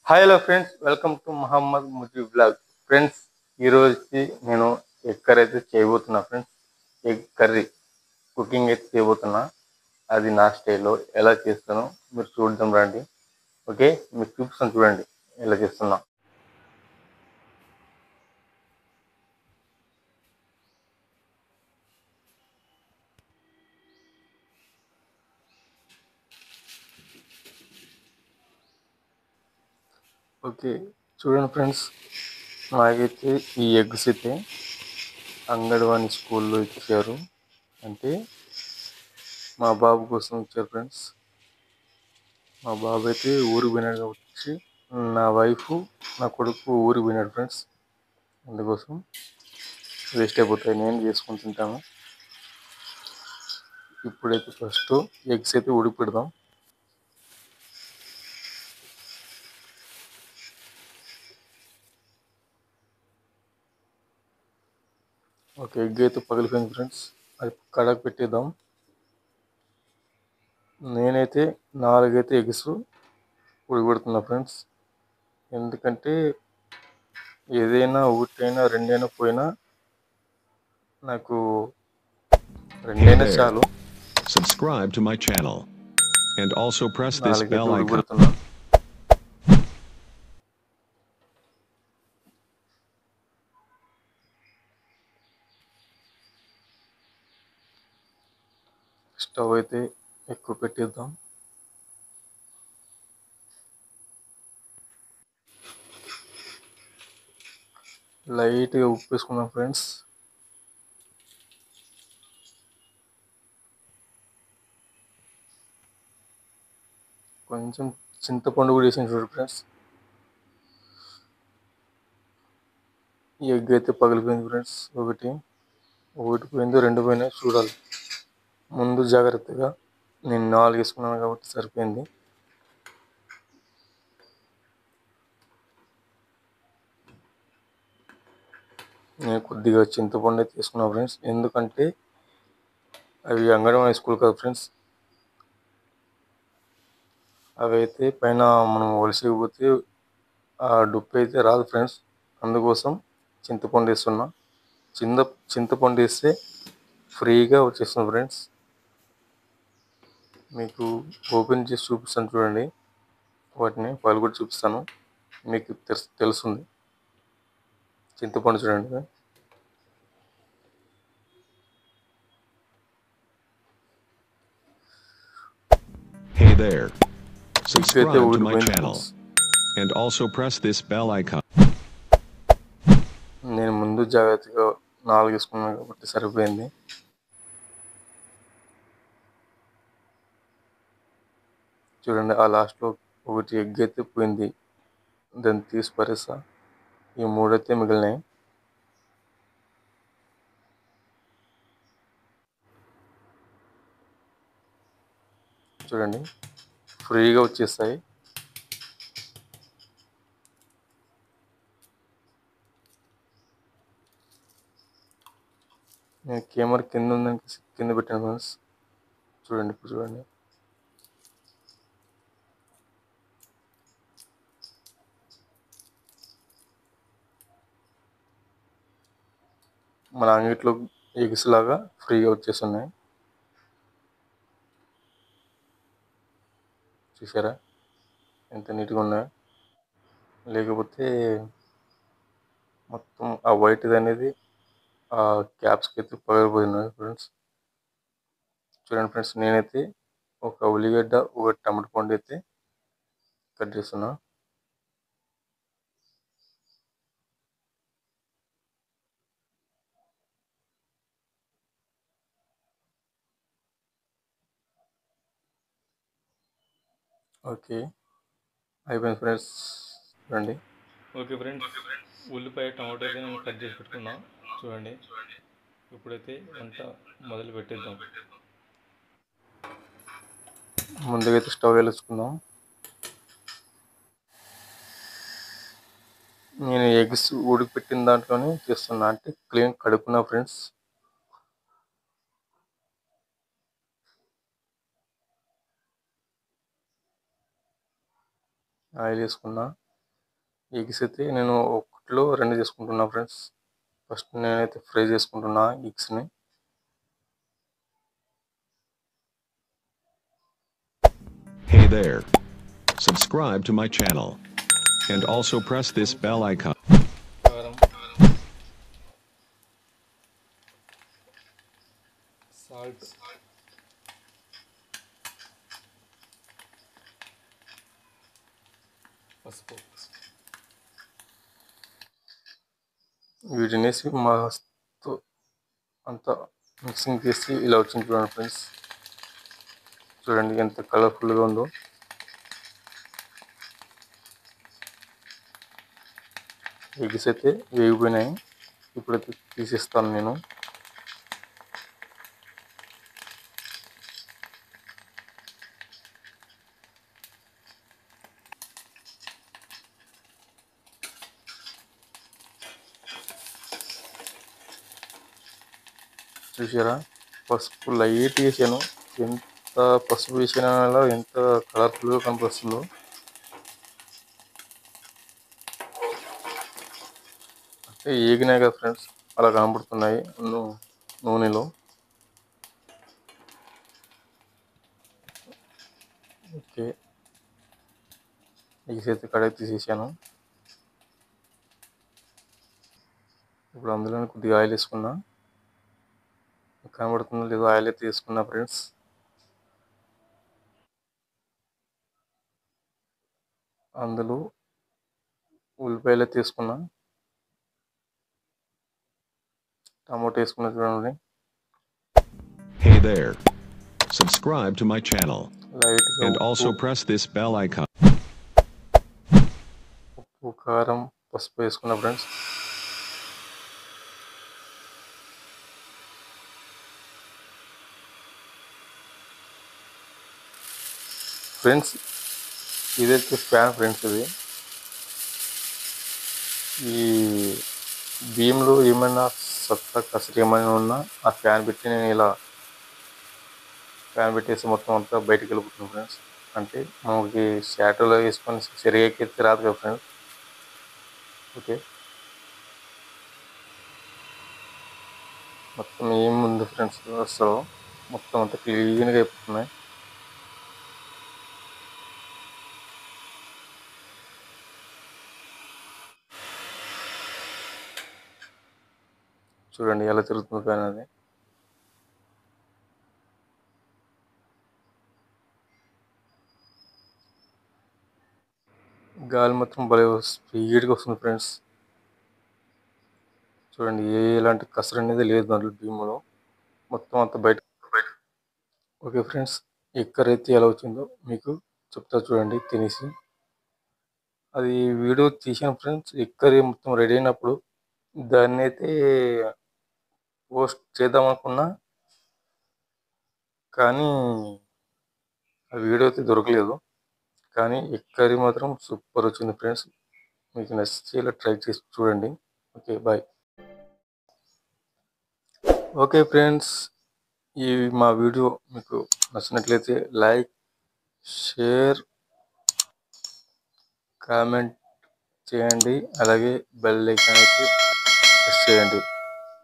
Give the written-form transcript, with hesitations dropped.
Hi hello friends, welcome to Mohammed Muji blog. Friends, ఈరోజుకి నేను egg curry అయితే చేయబోతున్నా. ఫ్రెండ్స్, ఎగ్ కర్రీ కుకింగ్ అయితే చేయబోతున్నా. అది నా స్టైల్లో ఎలా చేస్తానో మీరు చూద్దాం రండి. ఓకే, మీకు చూపిస్తాను చూడండి ఎలా చేస్తున్నా. ఓకే, చూడండి ఫ్రెండ్స్, నాకైతే ఈ ఎగ్స్ అయితే అంగన్వాడీ స్కూల్లో ఇచ్చారు. అంటే మా బాబు కోసం ఇచ్చారు. ఫ్రెండ్స్, మా బాబు అయితే ఊరికి పోయినాడు కాబట్టి నా వైఫ్ నా కొడుకు ఊరికి పోయినాడు. ఫ్రెండ్స్, అందుకోసం వేస్ట్ అయిపోతాయి, నేను చేసుకొని తింటాను. ఇప్పుడైతే ఫస్ట్ ఎగ్స్ అయితే ఉడికి పెడదాం. ఒక ఎగ్ అయితే పగిలిపోయింది. ఫ్రెండ్స్, అది కడాకు పెట్టేద్దాం. నేనైతే 4 ఎగ్స్ ఉడకబెడుతున్నా. ఫ్రెండ్స్, ఎందుకంటే ఏదైనా ఒకటైనా రెండైనా పోయినా నాకు రెండైనా చాలు. Subscribe to my channel and also press this 4 bell icon. ఉడకబెడుతున్నా. Stove అయితే ఎక్కువ పెట్టేద్దాం. లైట్గా ఉప్పు వేసుకుందాం. ఫ్రెండ్స్, కొంచెం చింతపండు కూడా వేసిన చూడండి. ఫ్రెండ్స్, ఈ ఎగ్ అయితే పగిలిపోయింది. ఫ్రెండ్స్, ఒకటి పోయింది, 2 పోయినాయి చూడాలి. ముందు జాగ్రత్తగా నేను 4 వేసుకున్నాను కాబట్టి సరిపోయింది. నేను కొద్దిగా చింతపండు అయితే తీసుకున్నాను. ఫ్రెండ్స్, ఎందుకంటే అవి అంగన్వాడీ స్కూల్ కదా. ఫ్రెండ్స్, అవి అయితే పైన మనం ఒలిసిపోతే ఆ డుప్పు అయితే రాదు. ఫ్రెండ్స్, అందుకోసం చింతపండు వేస్తున్నా. చింతపండు వేస్తే ఫ్రీగా వచ్చేస్తుంది. ఫ్రెండ్స్, మీకు ఓపెన్ చేసి చూపిస్తాను చూడండి. వాటిని పళ్ళు కూడా చూపిస్తాను, మీకు తెలుస్తుంది. చింతపండు చూడండి. Hey there. అయితే Subscribe to my ఉడికిపోయింది. channel friends, and also press this bell icon. నేను ముందు జాగ్రత్తగా 4 వేసుకున్నాను కాబట్టి సరిపోయింది. చూడండి, ఆ లాస్ట్లో ఒకటి ఎగ్ అయితే పోయింది, దాన్ని తీసి పరేస్తా. ఈ 3 అయితే మిగిలినాయి. చూడండి, ఫ్రీగా వచ్చేస్తాయి. నేను కెమెరా కింద ఉందని కింద పెట్టాను. ఫ్రెండ్స్, చూడండి, ఇప్పుడు చూడండి. మన అంగిట్లో ఎగ్స్ లాగా ఫ్రీగా వచ్చేస్తున్నాయి. చూసారా ఎంత నీట్గా ఉన్నాయో. లేకపోతే మొత్తం ఆ వైట్ది అనేది ఆ క్యాప్స్కి అయితే పగిలిపోయినాయి. ఫ్రెండ్స్, చూడండి. ఫ్రెండ్స్, నేనైతే ఒక ఉల్లిగడ్డ, ఒక టమాటా పండు అయితే కట్ చేస్తున్నా. ఓకే, అయిపోయింది. ఫ్రెండ్స్, చూడండి. ఓకే ఫ్రెండ్స్, ఉల్లిపాయ టమాటో అయితే నేను కట్ చేసి పెట్టుకున్నా. చూడండి, ఇప్పుడైతే వంట మొదలు పెట్టేద్దాం. ముందుగా అయితే స్టవ్ వెలుగుచుకుందాం. నేను ఎగ్స్ ఉడికిపెట్టిన దాంట్లోనే చేస్తున్నా, అంటే క్లీన్ కడుక్కున్నా. ఫ్రెండ్స్, ఆయిల్ వేసుకున్నా. ఎగ్స్ అయితే నేను ఒకటిలో 2 చేసుకుంటున్నా ఫ్రెండ్స్. ఫస్ట్ నేనైతే ఫ్రై చేసుకుంటున్నా ఎగ్స్ని. Hey there. Subscribe to my channel. And also press this bell icon. కారం, సాల్ట్, పసుపు వీటినేసి మస్తు అంతా మిక్సింగ్ చేసి ఇలా వచ్చింది చూడండి ఫ్రెండ్స్. చూడండి ఎంత కలర్ఫుల్గా ఉందో. ఎగ్స్ అయితే వేగిపోయినాయి. ఇప్పుడైతే తీసేస్తాను నేను. చూసారా, పసుపు లైట్ వేసాను. ఎంత పసుపు వేసినా ఎంత కలర్ఫుల్గా కనిపిస్తుందో. అంటే ఏగినాయి కదా ఫ్రెండ్స్, అలా కనబడుతున్నాయి నూనెలో. ఓకే, ఎగ్స్ అయితే కడాయి తీసేసాను. ఇప్పుడు అందులో కొద్దిగా ఆయిల్ వేసుకున్నా. కనబడుతుందో లేదో ఆయిల్ అయితే వేసుకున్నా ఫ్రెండ్స్. అందులో ఉల్లిపాయలు అయితే వేసుకున్నా. టమాటో వేసుకున్నా చూడండి. Hey there. Subscribe to my channel. లైట్గా And ఉప్పు, also press this bell icon. ఉప్పు, కారం, పసుపు వేసుకున్నా ఫ్రెండ్స్. ఫ్రెండ్స్ ఇదైతే ఫ్యాన్ ఫ్రెండ్స్. ఇది ఈ బియ్యంలో ఏమైనా సత్తా కసరు ఏమైనా ఉన్నా ఆ ఫ్యాన్ పెట్టి నేను ఇలా ఫ్యాన్ పెట్టేసి మొత్తం అంతా బయటికి వెళ్ళిపోతున్నాను ఫ్రెండ్స్. అంటే మనకి షాటోలో వేసుకొని సరిగా ఎక్కితే రాదు కదా ఫ్రెండ్స్. ఓకే, మొత్తం ఏముంది ఫ్రెండ్స్, అసలు మొత్తం అంతా క్లీన్గా అయిపోతున్నాయి. చూడండి ఎలా తిరుగుతుంది ఫ్యాన్ అది. గాలి మాత్రం భలే స్పీడ్గా వస్తుంది ఫ్రెండ్స్. చూడండి ఎలాంటి కసరు అనేది లేదు దాంట్లో బియ్యంలో, మొత్తం అంతా బయట. ఓకే ఫ్రెండ్స్, ఎగ్ కర్రీ అయితే ఎలా వచ్చిందో మీకు చెప్తా చూడండి తినేసి. అది వీడియో తీసాను ఫ్రెండ్స్. ఎగ్ కర్రీ మొత్తం రెడీ అయినప్పుడు దాన్ని అయితే పోస్ట్ చేద్దాం అనుకున్నా, కానీ ఆ వీడియో అయితే దొరకలేదు. కానీ ఎగ్ కర్రీ మాత్రం సూపర్ వచ్చింది ఫ్రెండ్స్. మీకు నచ్చితే ఇలా ట్రై చేసి చూడండి. Okay, bye. ఓకే ఫ్రెండ్స్, ఈ మా వీడియో మీకు నచ్చినట్లయితే లైక్, షేర్, కామెంట్ చేయండి. అలాగే బెల్ ఐకాన్ అయితే ప్రెస్ చేయండి.